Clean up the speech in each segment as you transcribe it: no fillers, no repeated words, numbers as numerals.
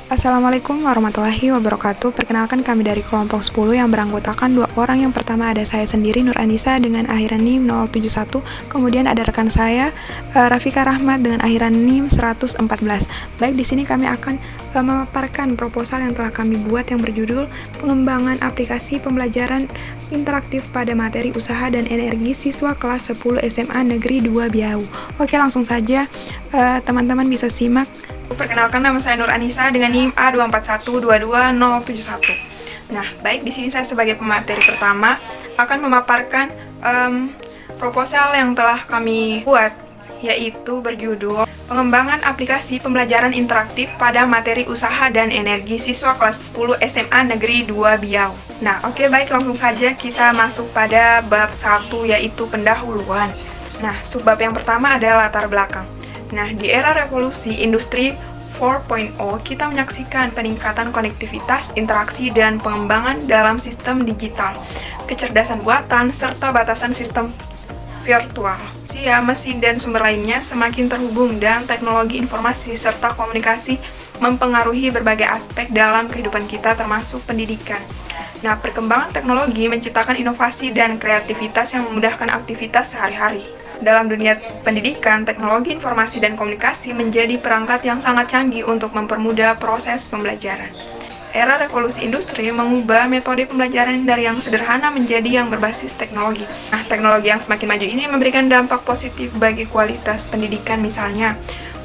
Assalamualaikum warahmatullahi wabarakatuh. Perkenalkan, kami dari kelompok 10 yang beranggotakan 2 orang. Yang pertama ada saya sendiri, Nur Anissa, dengan akhiran NIM 071. Kemudian ada rekan saya, Rafika Rahmat, dengan akhiran NIM 114. Baik, di sini kami akan memaparkan proposal yang telah kami buat yang berjudul Pengembangan Aplikasi Pembelajaran Interaktif pada Materi Usaha dan Energi Siswa Kelas 10 SMA Negeri 2 Biau. Oke, langsung saja teman-teman bisa simak. Perkenalkan, nama saya Nur Anissa dengan NIM A24122071. Nah, baik, di sini saya sebagai pemateri pertama akan memaparkan proposal yang telah kami buat, yaitu berjudul Pengembangan Aplikasi Pembelajaran Interaktif pada Materi Usaha dan Energi Siswa Kelas 10 SMA Negeri 2 Biau. Nah, oke, baik, langsung saja kita masuk pada bab 1, yaitu pendahuluan. Nah, subbab yang pertama adalah latar belakang. Nah, di era revolusi industri 4.0, kita menyaksikan peningkatan konektivitas, interaksi, dan pengembangan dalam sistem digital, kecerdasan buatan, serta batasan sistem virtual. Mesin dan sumber lainnya semakin terhubung, dan teknologi informasi serta komunikasi mempengaruhi berbagai aspek dalam kehidupan kita, termasuk pendidikan. Nah, perkembangan teknologi menciptakan inovasi dan kreativitas yang memudahkan aktivitas sehari-hari. Dalam dunia pendidikan, teknologi informasi dan komunikasi menjadi perangkat yang sangat canggih untuk mempermudah proses pembelajaran. Era revolusi industri mengubah metode pembelajaran dari yang sederhana menjadi yang berbasis teknologi. Nah, teknologi yang semakin maju ini memberikan dampak positif bagi kualitas pendidikan. Misalnya,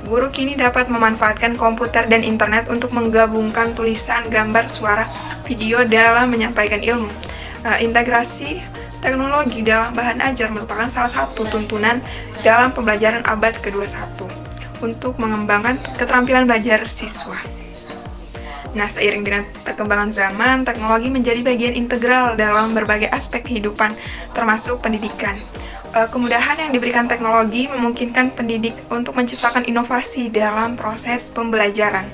guru kini dapat memanfaatkan komputer dan internet untuk menggabungkan tulisan, gambar, suara, video dalam menyampaikan ilmu. Integrasi teknologi dalam bahan ajar merupakan salah satu tuntunan dalam pembelajaran abad ke-21 untuk mengembangkan keterampilan belajar siswa. Nah, seiring dengan perkembangan zaman, teknologi menjadi bagian integral dalam berbagai aspek kehidupan, termasuk pendidikan. Kemudahan yang diberikan teknologi memungkinkan pendidik untuk menciptakan inovasi dalam proses pembelajaran.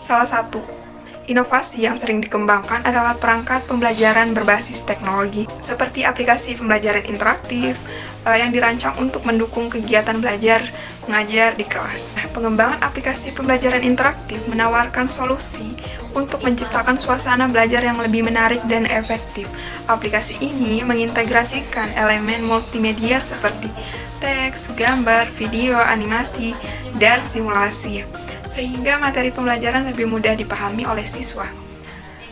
Salah satu inovasi yang sering dikembangkan adalah perangkat pembelajaran berbasis teknologi, seperti aplikasi pembelajaran interaktif yang dirancang untuk mendukung kegiatan belajar mengajar di kelas. Pengembangan aplikasi pembelajaran interaktif menawarkan solusi untuk menciptakan suasana belajar yang lebih menarik dan efektif. Aplikasi ini mengintegrasikan elemen multimedia seperti teks, gambar, video, animasi, dan simulasi, sehingga materi pembelajaran lebih mudah dipahami oleh siswa.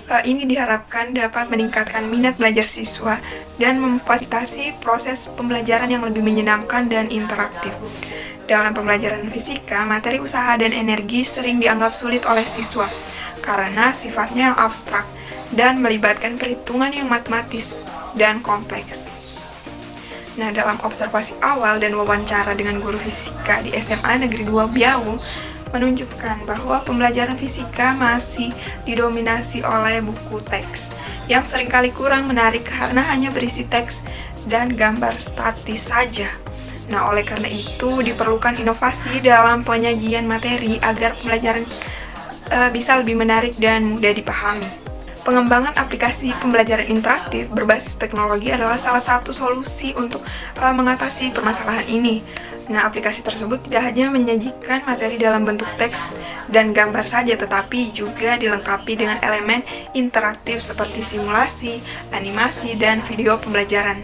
Ini diharapkan dapat meningkatkan minat belajar siswa dan memfasilitasi proses pembelajaran yang lebih menyenangkan dan interaktif. Dalam pembelajaran fisika, materi usaha dan energi sering dianggap sulit oleh siswa karena sifatnya yang abstrak dan melibatkan perhitungan yang matematis dan kompleks. Nah, dalam observasi awal dan wawancara dengan guru fisika di SMA Negeri 2 Biau, menunjukkan bahwa pembelajaran fisika masih didominasi oleh buku teks yang seringkali kurang menarik karena hanya berisi teks dan gambar statis saja. Nah, oleh karena itu diperlukan inovasi dalam penyajian materi agar pembelajaran bisa lebih menarik dan mudah dipahami. Pengembangan aplikasi pembelajaran interaktif berbasis teknologi adalah salah satu solusi untuk mengatasi permasalahan ini. Nah, aplikasi tersebut tidak hanya menyajikan materi dalam bentuk teks dan gambar saja, tetapi juga dilengkapi dengan elemen interaktif seperti simulasi, animasi, dan video pembelajaran.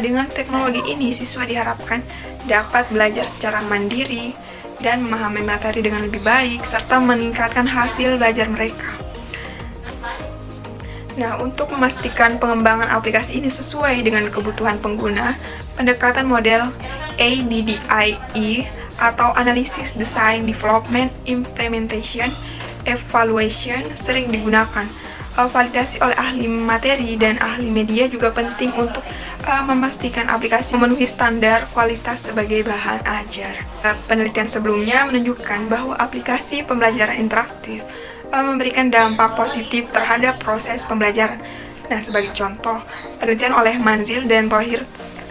Dengan teknologi ini, siswa diharapkan dapat belajar secara mandiri dan memahami materi dengan lebih baik, serta meningkatkan hasil belajar mereka. Nah, untuk memastikan pengembangan aplikasi ini sesuai dengan kebutuhan pengguna, pendekatan model ADDIE atau Analysis, Design, Development, Implementation, Evaluation sering digunakan. Validasi oleh ahli materi dan ahli media juga penting untuk memastikan aplikasi memenuhi standar kualitas sebagai bahan ajar. Penelitian sebelumnya menunjukkan bahwa aplikasi pembelajaran interaktif memberikan dampak positif terhadap proses pembelajaran. Nah, sebagai contoh, penelitian oleh Manzil dan Thohir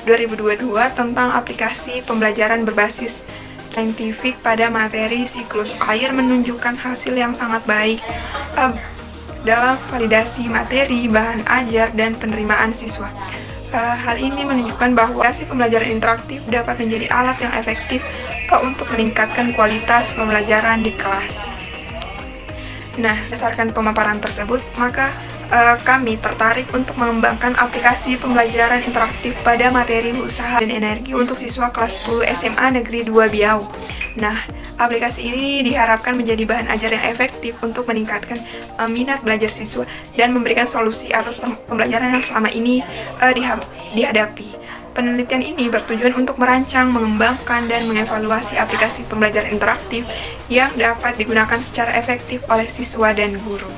2022 tentang aplikasi pembelajaran berbasis saintifik pada materi siklus air menunjukkan hasil yang sangat baik dalam validasi materi, bahan ajar, dan penerimaan siswa. Hal ini menunjukkan bahwa aplikasi pembelajaran interaktif dapat menjadi alat yang efektif untuk meningkatkan kualitas pembelajaran di kelas. Nah, berdasarkan pemaparan tersebut, maka kami tertarik untuk mengembangkan aplikasi pembelajaran interaktif pada materi usaha dan energi untuk siswa kelas 10 SMA Negeri 2 Biau. Nah, aplikasi ini diharapkan menjadi bahan ajar yang efektif untuk meningkatkan minat belajar siswa dan memberikan solusi atas pembelajaran yang selama ini dihadapi. Penelitian ini bertujuan untuk merancang, mengembangkan, dan mengevaluasi aplikasi pembelajaran interaktif yang dapat digunakan secara efektif oleh siswa dan guru.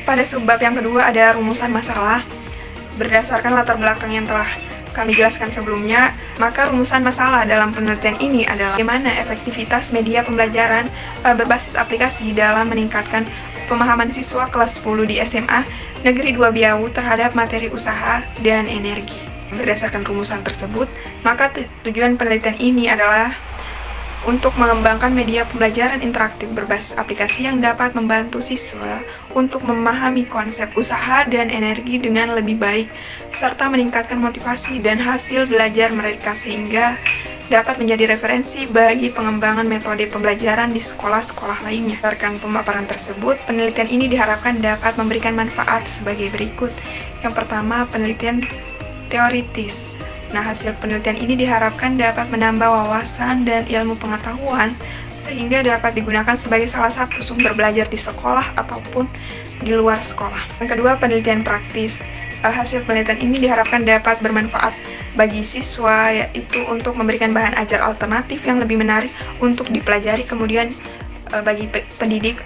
Pada subbab yang kedua ada rumusan masalah. Berdasarkan latar belakang yang telah kami jelaskan sebelumnya, maka rumusan masalah dalam penelitian ini adalah bagaimana efektivitas media pembelajaran berbasis aplikasi dalam meningkatkan pemahaman siswa kelas 10 di SMA Negeri 2 Biau terhadap materi usaha dan energi. Berdasarkan rumusan tersebut, maka tujuan penelitian ini adalah untuk mengembangkan media pembelajaran interaktif berbasis aplikasi yang dapat membantu siswa untuk memahami konsep usaha dan energi dengan lebih baik, serta meningkatkan motivasi dan hasil belajar mereka sehingga dapat menjadi referensi bagi pengembangan metode pembelajaran di sekolah-sekolah lainnya. Berdasarkan pemaparan tersebut, penelitian ini diharapkan dapat memberikan manfaat sebagai berikut. Yang pertama, penelitian teoritis. Nah, hasil penelitian ini diharapkan dapat menambah wawasan dan ilmu pengetahuan sehingga dapat digunakan sebagai salah satu sumber belajar di sekolah ataupun di luar sekolah. Yang kedua, penelitian praktis. Hasil penelitian ini diharapkan dapat bermanfaat bagi siswa, yaitu untuk memberikan bahan ajar alternatif yang lebih menarik untuk dipelajari, kemudian bagi pendidik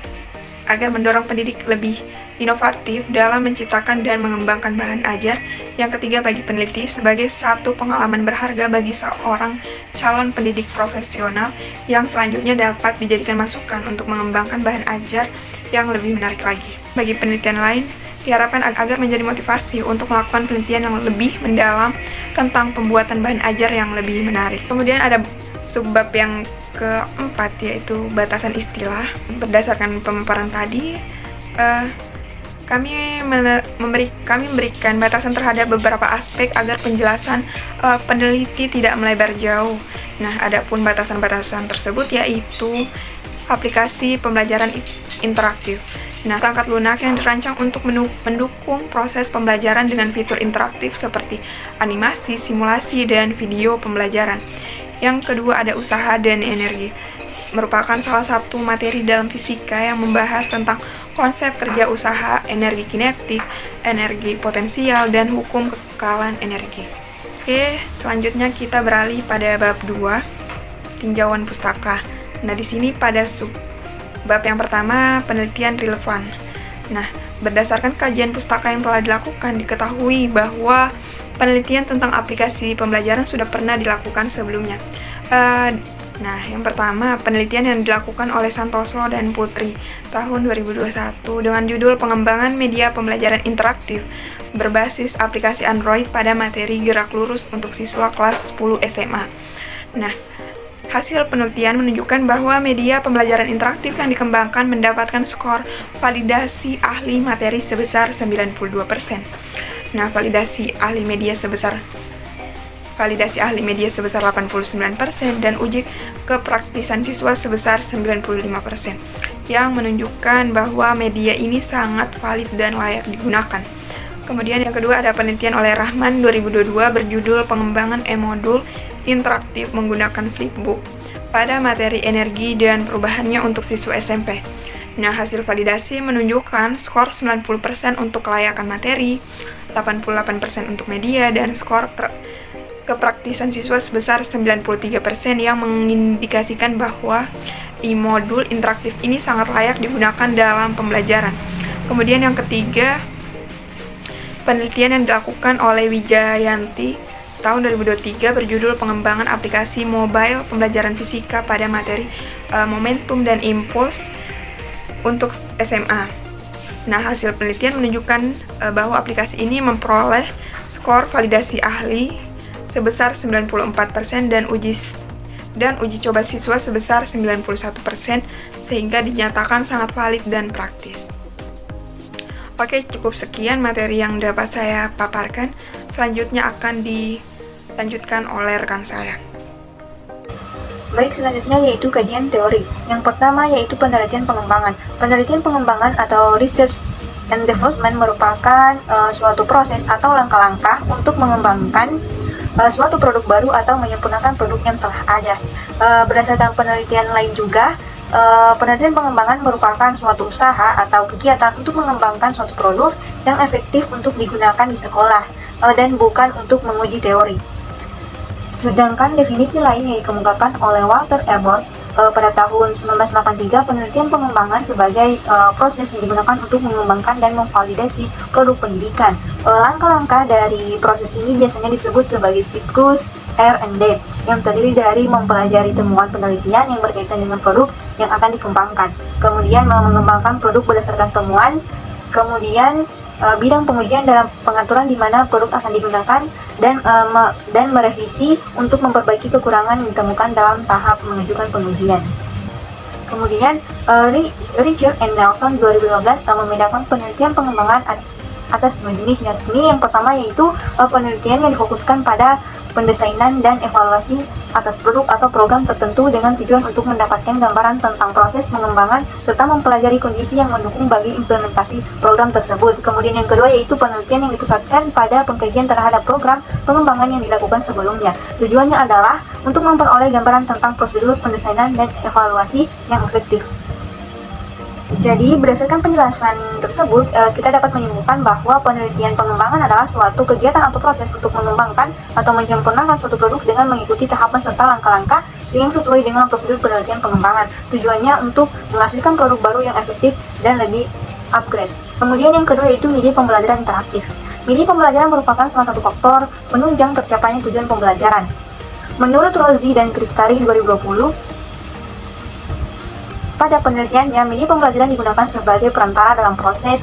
agar mendorong pendidik lebih inovatif dalam menciptakan dan mengembangkan bahan ajar. Yang ketiga, bagi peneliti sebagai satu pengalaman berharga bagi seorang calon pendidik profesional yang selanjutnya dapat dijadikan masukan untuk mengembangkan bahan ajar yang lebih menarik lagi. Bagi penelitian lain, diharapkan agar menjadi motivasi untuk melakukan penelitian yang lebih mendalam tentang pembuatan bahan ajar yang lebih menarik. Kemudian ada subbab yang keempat, yaitu batasan istilah. Berdasarkan pemaparan tadi, kami memberikan batasan terhadap beberapa aspek agar penjelasan peneliti tidak melebar jauh. Nah, adapun batasan-batasan tersebut yaitu aplikasi pembelajaran interaktif. Nah, perangkat lunak yang dirancang untuk mendukung proses pembelajaran dengan fitur interaktif seperti animasi, simulasi, dan video pembelajaran. Yang kedua ada usaha dan energi. Merupakan salah satu materi dalam fisika yang membahas tentang konsep kerja usaha, energi kinetik, energi potensial, dan hukum kekekalan energi. Oke, selanjutnya kita beralih pada bab 2, tinjauan pustaka. Nah, di sini pada bab yang pertama, penelitian relevan. Nah, berdasarkan kajian pustaka yang telah dilakukan, diketahui bahwa penelitian tentang aplikasi pembelajaran sudah pernah dilakukan sebelumnya. Nah, yang pertama, penelitian yang dilakukan oleh Santoso dan Putri tahun 2021 dengan judul Pengembangan Media Pembelajaran Interaktif berbasis aplikasi Android pada materi gerak lurus untuk siswa kelas 10 SMA. Nah, hasil penelitian menunjukkan bahwa media pembelajaran interaktif yang dikembangkan mendapatkan skor validasi ahli materi sebesar 92%. Nah, validasi ahli media sebesar 89% dan uji kepraktisan siswa sebesar 95%, yang menunjukkan bahwa media ini sangat valid dan layak digunakan. Kemudian yang kedua ada penelitian oleh Rahman 2022 berjudul Pengembangan e-modul interaktif menggunakan Flipbook pada materi energi dan perubahannya untuk siswa SMP. Nah, hasil validasi menunjukkan skor 90% untuk kelayakan materi, 88% untuk media, dan skor kepraktisan siswa sebesar 93% yang mengindikasikan bahwa e-modul interaktif ini sangat layak digunakan dalam pembelajaran. Kemudian yang ketiga, penelitian yang dilakukan oleh Wijayanti tahun 2023 berjudul Pengembangan Aplikasi Mobile Pembelajaran Fisika pada materi Momentum dan Impuls untuk SMA. Nah, hasil penelitian menunjukkan bahwa aplikasi ini memperoleh skor validasi ahli sebesar 94% dan uji coba siswa sebesar 91%, sehingga dinyatakan sangat valid dan praktis. Oke, cukup sekian materi yang dapat saya paparkan. Selanjutnya akan dilanjutkan oleh rekan saya. Baik, selanjutnya yaitu kajian teori. Yang pertama yaitu penelitian pengembangan. Penelitian pengembangan atau research and development merupakan suatu proses atau langkah-langkah untuk mengembangkan suatu produk baru atau menyempurnakan produk yang telah ada. Berdasarkan penelitian lain juga, penelitian pengembangan merupakan suatu usaha atau kegiatan untuk mengembangkan suatu produk yang efektif untuk digunakan di sekolah dan bukan untuk menguji teori. Sedangkan definisi lain yang dikemukakan oleh Walter Ebert pada tahun 1983, penelitian pengembangan sebagai proses yang digunakan untuk mengembangkan dan memvalidasi produk pendidikan. Langkah-langkah dari proses ini biasanya disebut sebagai siklus R&D yang terdiri dari mempelajari temuan penelitian yang berkaitan dengan produk yang akan dikembangkan, kemudian mengembangkan produk berdasarkan temuan, kemudian bidang pengujian dalam pengaturan di mana produk akan digunakan, dan merevisi untuk memperbaiki kekurangan yang ditemukan dalam tahap mengajukan pengujian. Kemudian Richard and Nelson 2015 membedakan penelitian pengembangan atas dua jenis, yakni yang pertama yaitu penelitian yang difokuskan pada pendesainan dan evaluasi atas produk atau program tertentu dengan tujuan untuk mendapatkan gambaran tentang proses pengembangan serta mempelajari kondisi yang mendukung bagi implementasi program tersebut. Kemudian yang kedua yaitu penelitian yang dipusatkan pada pengkajian terhadap program pengembangan yang dilakukan sebelumnya. Tujuannya adalah untuk memperoleh gambaran tentang prosedur pendesainan dan evaluasi yang efektif. Jadi, berdasarkan penjelasan tersebut, kita dapat menyimpulkan bahwa penelitian pengembangan adalah suatu kegiatan atau proses untuk mengembangkan atau menyempurnakan suatu produk dengan mengikuti tahapan serta langkah-langkah yang sesuai dengan prosedur penelitian pengembangan. Tujuannya untuk menghasilkan produk baru yang efektif dan lebih upgrade. Kemudian yang kedua yaitu media pembelajaran interaktif. Media pembelajaran merupakan salah satu faktor penunjang tercapainya tujuan pembelajaran. Menurut Rozzi dan Kristari 2020, pada penelitiannya, media pembelajaran digunakan sebagai perantara dalam proses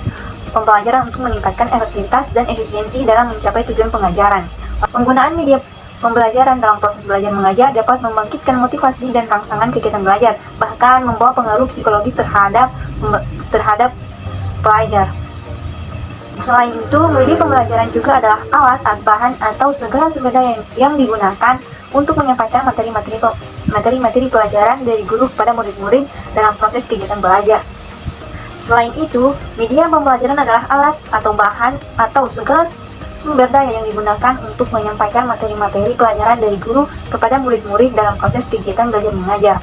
pembelajaran untuk meningkatkan efektivitas dan efisiensi dalam mencapai tujuan pengajaran. Penggunaan media pembelajaran dalam proses belajar mengajar dapat membangkitkan motivasi dan rangsangan kegiatan belajar, bahkan membawa pengaruh psikologis terhadap pelajar. Selain itu, media pembelajaran juga adalah alat, bahan, atau segala sumber daya yang digunakan untuk menyampaikan materi-materi pelajaran dari guru kepada murid-murid dalam proses kegiatan belajar. Selain itu, media pembelajaran adalah alat atau bahan atau segala sumber daya yang digunakan untuk menyampaikan materi-materi pelajaran dari guru kepada murid-murid dalam proses kegiatan belajar mengajar.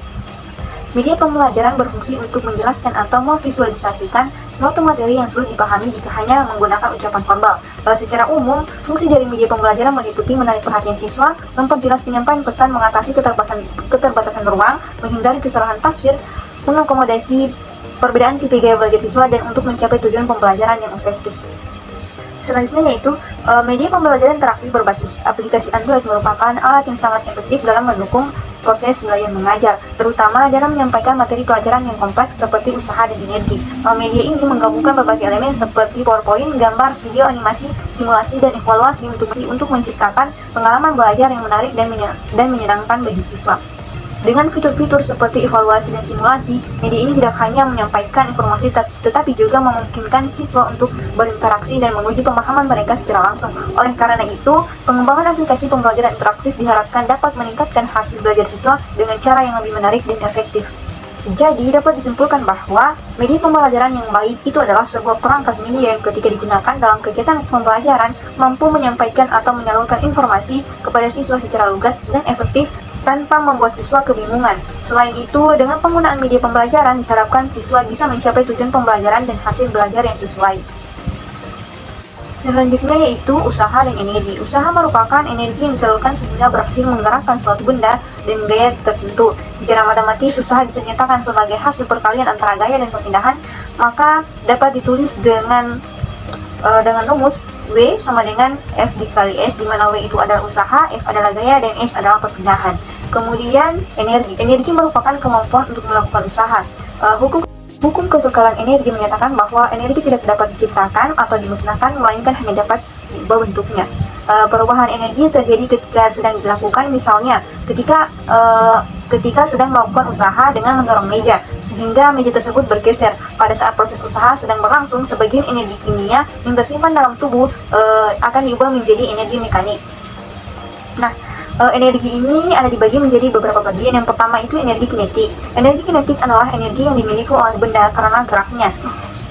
Media pembelajaran berfungsi untuk menjelaskan atau memvisualisasikan suatu materi yang sulit dipahami jika hanya menggunakan ucapan verbal. Secara umum, fungsi dari media pembelajaran meliputi menarik perhatian siswa, memperjelas penyampaian pesan, mengatasi keterbatasan ruang, menghindari kesalahan tafsir, mengakomodasi perbedaan tipe gaya belajar siswa, dan untuk mencapai tujuan pembelajaran yang efektif. Selanjutnya yaitu media pembelajaran interaktif berbasis aplikasi Android merupakan alat yang sangat efektif dalam mendukung proses belajar mengajar, terutama dalam menyampaikan materi pelajaran yang kompleks seperti usaha dan energi. Media ini menggabungkan berbagai elemen seperti PowerPoint, gambar, video, animasi, simulasi, dan evaluasi untuk menciptakan pengalaman belajar yang menarik dan menyenangkan bagi siswa. Dengan fitur-fitur seperti evaluasi dan simulasi, media ini tidak hanya menyampaikan informasi tetapi juga memungkinkan siswa untuk berinteraksi dan menguji pemahaman mereka secara langsung. Oleh karena itu, pengembangan aplikasi pembelajaran interaktif diharapkan dapat meningkatkan hasil belajar siswa dengan cara yang lebih menarik dan efektif. Jadi, dapat disimpulkan bahwa media pembelajaran yang baik itu adalah sebuah perangkat media yang ketika digunakan dalam kegiatan pembelajaran mampu menyampaikan atau menyalurkan informasi kepada siswa secara lugas dan efektif tanpa membuat siswa kebingungan. Selain itu, dengan penggunaan media pembelajaran diharapkan siswa bisa mencapai tujuan pembelajaran dan hasil belajar yang sesuai. Selanjutnya yaitu usaha dan energi. Usaha merupakan energi yang disalurkan sehingga berhasil menggerakkan suatu benda dan gaya tertentu. Secara matematis, usaha bisa dinyatakan sebagai hasil perkalian antara gaya dan perpindahan, maka dapat ditulis dengan rumus W sama dengan F dikali S, di mana W itu adalah usaha, F adalah gaya, dan S adalah perpindahan. Kemudian energi merupakan kemampuan untuk melakukan usaha. Hukum kekekalan energi menyatakan bahwa energi tidak dapat diciptakan atau dimusnahkan, melainkan hanya dapat diubah bentuknya. Perubahan energi terjadi ketika sedang dilakukan, misalnya ketika sedang melakukan usaha dengan mendorong meja, sehingga meja tersebut bergeser. Pada saat proses usaha sedang berlangsung, sebagian energi kimia yang tersimpan dalam tubuh akan diubah menjadi energi mekanik. Nah, Energi ini ada dibagi menjadi beberapa bagian. Yang pertama itu energi kinetik. Energi kinetik adalah energi yang dimiliki oleh benda karena geraknya.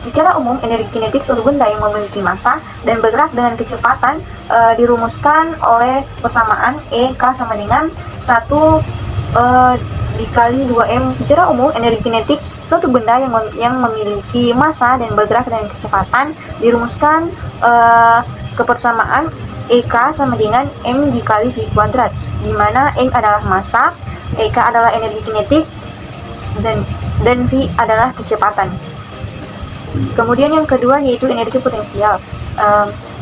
Secara umum, energi kinetik suatu benda yang memiliki massa dan bergerak dengan kecepatan dirumuskan oleh persamaan E(K) sama dengan 1 dikali 2M. Secara umum, energi kinetik suatu benda yang memiliki massa dan bergerak dengan kecepatan dirumuskan ke persamaan E(K) sama dengan M dikali V kuadrat, di mana M adalah massa, E(K) adalah energi kinetik, dan V adalah kecepatan. Kemudian yang kedua yaitu energi potensial.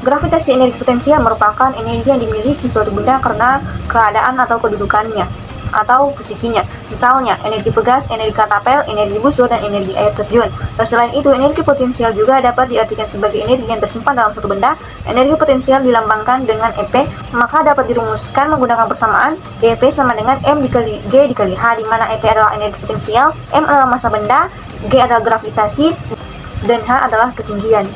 Gravitasi energi potensial merupakan energi yang dimiliki suatu benda karena keadaan atau kedudukannya atau posisinya. Misalnya, energi pegas, energi katapel, energi busur, dan energi air terjun. Selain itu, energi potensial juga dapat diartikan sebagai energi yang tersimpan dalam suatu benda. Energi potensial dilambangkan dengan EP, maka dapat dirumuskan menggunakan persamaan EP sama dengan M dikali G dikali H, di mana EP adalah energi potensial, M adalah massa benda, G adalah gravitasi, dan H adalah ketinggian.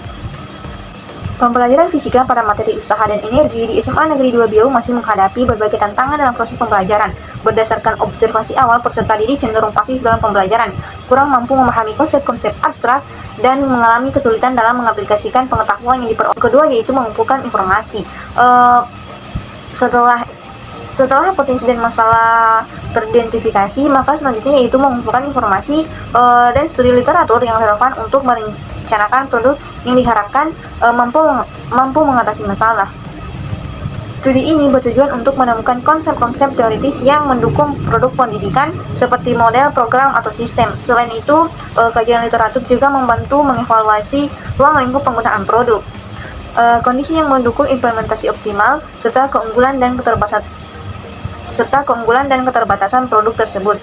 Pembelajaran fisika pada materi usaha dan energi di SMA Negeri 2 Biau masih menghadapi berbagai tantangan dalam proses pembelajaran. Berdasarkan observasi awal, peserta didik cenderung pasif dalam pembelajaran, kurang mampu memahami konsep-konsep abstrak, dan mengalami kesulitan dalam mengaplikasikan pengetahuan yang diperoleh. Kedua yaitu mengumpulkan informasi. Setelah potensi dan masalah teridentifikasi, maka selanjutnya yaitu mengumpulkan informasi dan studi literatur yang relevan untuk merencanakan produk yang diharapkan mampu mengatasi masalah. Studi ini bertujuan untuk menemukan konsep-konsep teoritis yang mendukung produk pendidikan seperti model, program, atau sistem. Selain itu, kajian literatur juga membantu mengevaluasi ruang lingkup penggunaan produk, kondisi yang mendukung implementasi optimal, serta keunggulan dan keterbatasan produk tersebut.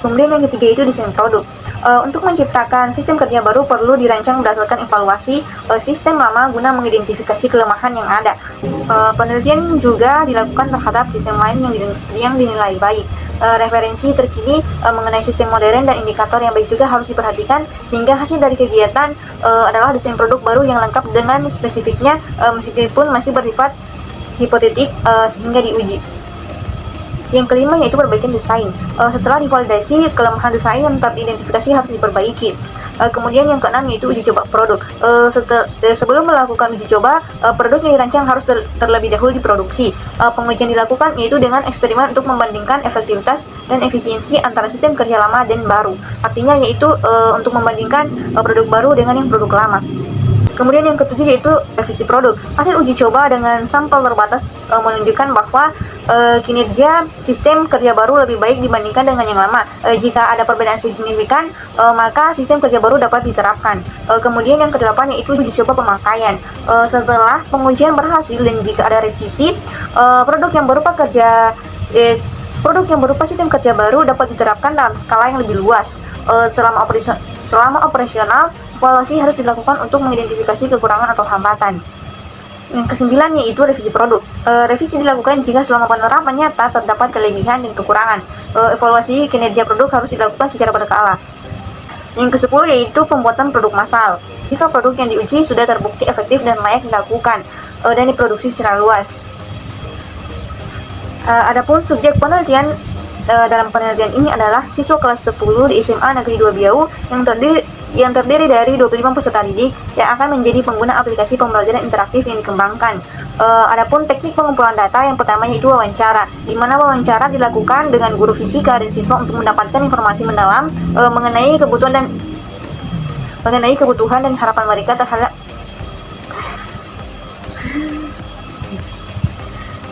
Kemudian yang ketiga itu desain produk. Untuk menciptakan sistem kerja baru perlu dirancang berdasarkan evaluasi sistem lama guna mengidentifikasi kelemahan yang ada. Penelitian juga dilakukan terhadap sistem lain yang dinilai baik. Referensi terkini mengenai sistem modern dan indikator yang baik juga harus diperhatikan, sehingga hasil dari kegiatan adalah desain produk baru yang lengkap dengan spesifiknya, meskipun masih bersifat hipotetik sehingga diuji. Yang kelima yaitu perbaikan desain. Setelah divalidasi, kelemahan desain yang teridentifikasi harus diperbaiki. Kemudian yang keenam yaitu uji coba produk. Sebelum melakukan uji coba, produk yang dirancang harus terlebih dahulu diproduksi. Pengujian dilakukan yaitu dengan eksperimen untuk membandingkan efektivitas dan efisiensi antara sistem kerja lama dan baru. Artinya yaitu untuk membandingkan produk baru dengan yang produk lama. Kemudian yang ketujuh yaitu revisi produk. Hasil uji coba dengan sampel terbatas menunjukkan bahwa kinerja sistem kerja baru lebih baik dibandingkan dengan yang lama. Jika ada perbedaan signifikan, maka sistem kerja baru dapat diterapkan. Kemudian yang kedelapan yaitu uji coba pemakaian. Setelah pengujian berhasil dan jika ada revisi, produk yang berupa sistem kerja baru dapat diterapkan dalam skala yang lebih luas. Selama operasional, evaluasi harus dilakukan untuk mengidentifikasi kekurangan atau hambatan. Yang kesembilan yaitu revisi produk. Revisi dilakukan jika selama penerapan nyata terdapat kelebihan dan kekurangan. Evaluasi kinerja produk harus dilakukan secara berkala. Yang kesepuluh yaitu pembuatan produk massal. Jika produk yang diuji sudah terbukti efektif dan layak dilakukan dan diproduksi secara luas. Adapun subjek penelitian dalam penelitian ini adalah siswa kelas 10 di SMA Negeri 2 Biau yang terdiri dari 25 peserta didik yang akan menjadi pengguna aplikasi pembelajaran interaktif yang dikembangkan. Adapun teknik pengumpulan data yang pertama yaitu wawancara, di mana wawancara dilakukan dengan guru fisika dan siswa untuk mendapatkan informasi mendalam mengenai kebutuhan dan harapan mereka terhadap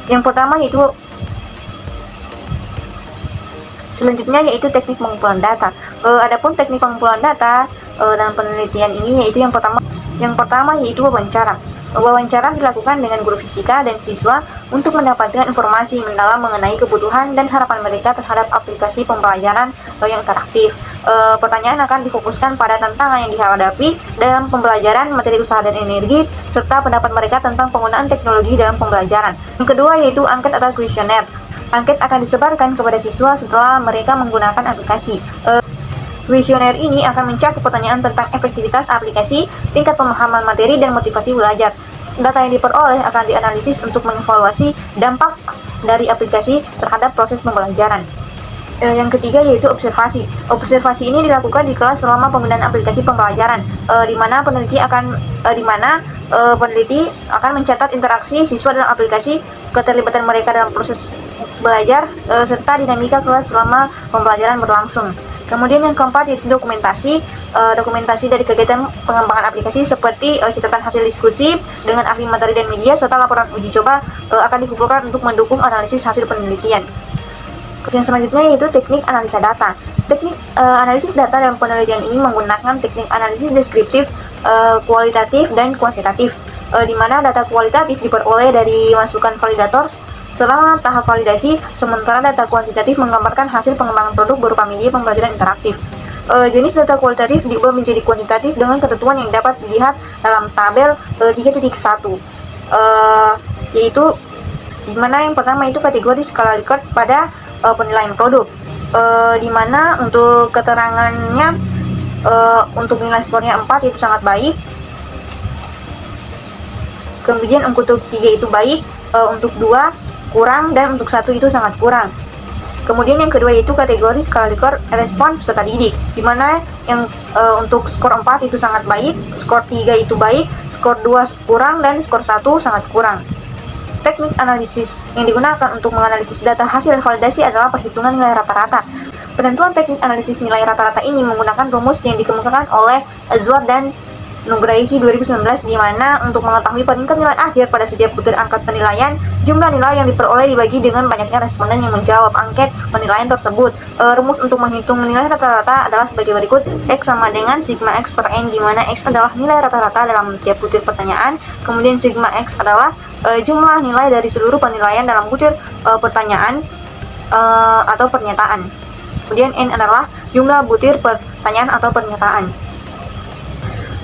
yang pertama yaitu selanjutnya yaitu teknik pengumpulan data. Adapun teknik pengumpulan data dalam penelitian ini yaitu yang pertama yaitu wawancara. Wawancara dilakukan dengan guru fisika dan siswa untuk mendapatkan informasi mendalam mengenai kebutuhan dan harapan mereka terhadap aplikasi pembelajaran yang interaktif. Pertanyaan akan difokuskan pada tantangan yang dihadapi dalam pembelajaran materi usaha dan energi, serta pendapat mereka tentang penggunaan teknologi dalam pembelajaran. Yang kedua yaitu angket atau kuesioner. Angket akan disebarkan kepada siswa setelah mereka menggunakan aplikasi. Kuesioner ini akan mencakup pertanyaan tentang efektivitas aplikasi, tingkat pemahaman materi, dan motivasi belajar. Data yang diperoleh akan dianalisis untuk mengevaluasi dampak dari aplikasi terhadap proses pembelajaran. Yang ketiga yaitu observasi. Observasi ini dilakukan di kelas selama penggunaan aplikasi pembelajaran, di mana peneliti akan mencatat interaksi siswa dalam aplikasi, keterlibatan mereka dalam proses belajar, serta dinamika kelas selama pembelajaran berlangsung. Kemudian yang keempat yaitu dokumentasi. Dokumentasi dari kegiatan pengembangan aplikasi seperti catatan hasil diskusi dengan ahli materi dan media serta laporan uji coba akan dikumpulkan untuk mendukung analisis hasil penelitian. Yang selanjutnya yaitu teknik analisa data. Teknik analisis data dalam penelitian ini menggunakan teknik analisis deskriptif, kualitatif, dan kuantitatif, di mana data kualitatif diperoleh dari masukan validator selama tahap validasi, sementara data kuantitatif menggambarkan hasil pengembangan produk berupa media pembelajaran interaktif. Jenis data kualitatif diubah menjadi kuantitatif dengan ketentuan yang dapat dilihat dalam tabel 3.1, yaitu di mana yang pertama itu kategori skala Likert pada penilaian produk, di mana untuk keterangannya untuk nilai skornya 4 itu sangat baik, kemudian untuk 3 itu baik, untuk 2 kurang, dan untuk 1 itu sangat kurang. Kemudian yang kedua yaitu kategori skala Likert respon peserta didik, di mana yang untuk skor 4 itu sangat baik, skor 3 itu baik, skor 2 kurang, dan skor 1 sangat kurang. Teknik analisis yang digunakan untuk menganalisis data hasil validasi adalah perhitungan nilai rata-rata. Penentuan teknik analisis nilai rata-rata ini menggunakan rumus yang dikemukakan oleh Azwar dan Nugrahi 2019, di mana untuk mengetahui peringkat nilai akhir pada setiap butir angket penilaian, jumlah nilai yang diperoleh dibagi dengan banyaknya responden yang menjawab angket penilaian tersebut. Rumus untuk menghitung nilai rata-rata adalah sebagai berikut: X sama dengan sigma X per N, di mana X adalah nilai rata-rata dalam tiap butir pertanyaan, kemudian sigma X adalah jumlah nilai dari seluruh penilaian dalam butir pertanyaan atau pernyataan. Kemudian N adalah jumlah butir pertanyaan atau pernyataan.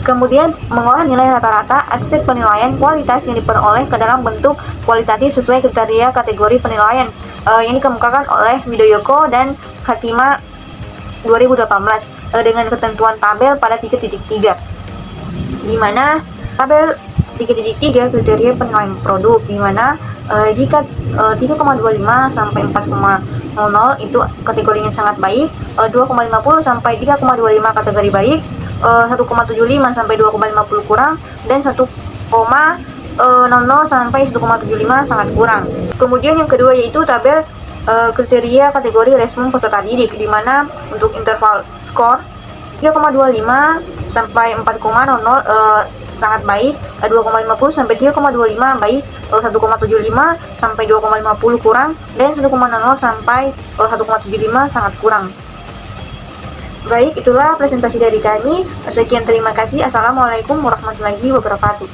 Kemudian mengolah nilai rata-rata aspek penilaian kualitas yang diperoleh ke dalam bentuk kualitatif sesuai kriteria kategori penilaian yang dikemukakan oleh Widoyoko dan Khatima 2018 dengan ketentuan tabel pada 3.3, di mana tabel 3.3 kriteria penilaian produk, di mana jika 3,25 sampai 4,00 itu kategorinya sangat baik, 2,50 sampai 3,25 kategori baik, 1,75 sampai 2,50 kurang, dan 1,00 sampai 1,75 sangat kurang. Kemudian yang kedua yaitu tabel kriteria kategori respon peserta didik, di mana untuk interval skor 3,25 sampai 4,00 sangat baik, 2,50 sampai 3,25 baik, 1,75 sampai 2,50 kurang, dan 1,00 sampai 1,75 sangat kurang. Baik, itulah presentasi dari kami. Sekian, terima kasih. Assalamualaikum warahmatullahi wabarakatuh.